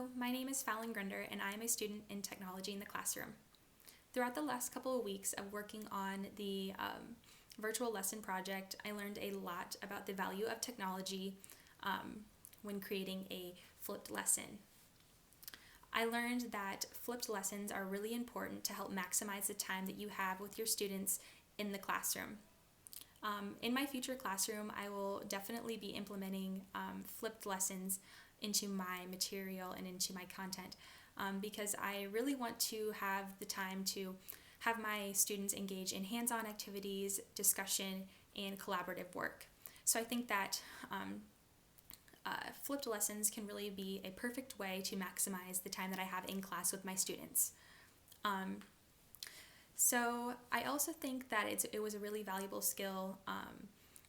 Hello, my name is Fallon Grinder and I am a student in technology in the classroom. Throughout the last couple of weeks of working on the virtual lesson project, I learned a lot about the value of technology when creating a flipped lesson. I learned that flipped lessons are really important to help maximize the time that you have with your students in the classroom. In my future classroom, I will definitely be implementing flipped lessons into my material and into my content because I really want to have the time to have my students engage in hands-on activities, discussion, and collaborative work. So I think that flipped lessons can really be a perfect way to maximize the time that I have in class with my students. So I also think that it was a really valuable skill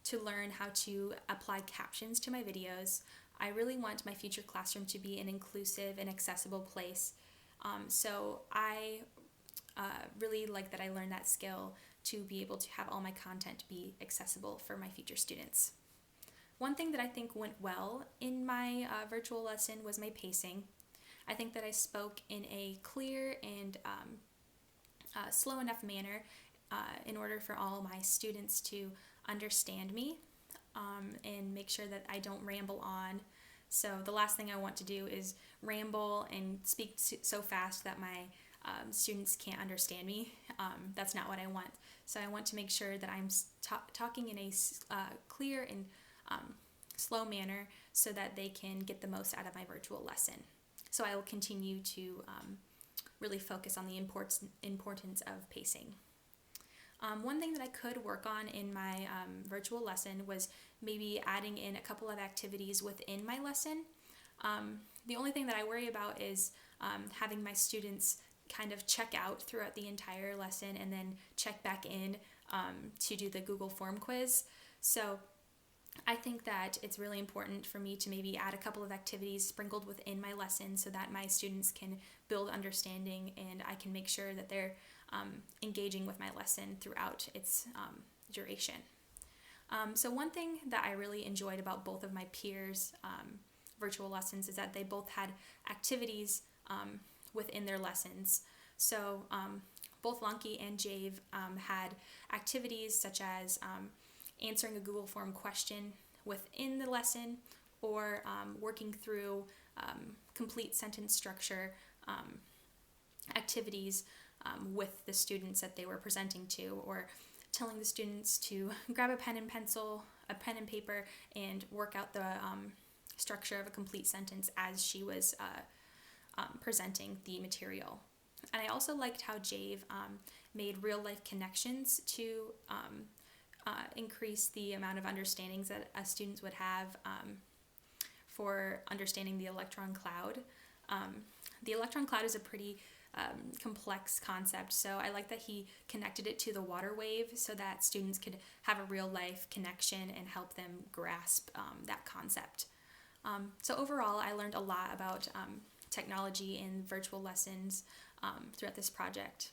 to learn how to apply captions to my videos. I really want my future classroom to be an inclusive and accessible place. So I really like that I learned that skill to be able to have all my content be accessible for my future students. One thing that I think went well in my virtual lesson was my pacing. I think that I spoke in a clear and slow enough manner in order for all my students to understand me and make sure that I don't ramble on. So the last thing I want to do is ramble and speak so fast that my students can't understand me. That's not what I want. So I want to make sure that I'm talking in a clear and slow manner so that they can get the most out of my virtual lesson. So I will continue to really focus on the importance of pacing. One thing that I could work on in my virtual lesson was maybe adding in a couple of activities within my lesson. The only thing that I worry about is having my students kind of check out throughout the entire lesson and then check back in to do the Google form quiz. So I think that it's really important for me to maybe add a couple of activities sprinkled within my lesson so that my students can build understanding and I can make sure that they're engaging with my lesson throughout its duration. So one thing that I really enjoyed about both of my peers' virtual lessons is that they both had activities within their lessons. So both Lunky and Jave had activities such as answering a Google form question within the lesson or working through complete sentence structure activities with the students that they were presenting to, or telling the students to grab a pen and pencil, a pen and paper, and work out the structure of a complete sentence as she was presenting the material. And I also liked how Jave made real life connections to increase the amount of understandings that students would have for understanding the electron cloud. The electron cloud is a pretty complex concept, so I like that he connected it to the water wave so that students could have a real life connection and help them grasp that concept. So overall, I learned a lot about technology in virtual lessons throughout this project.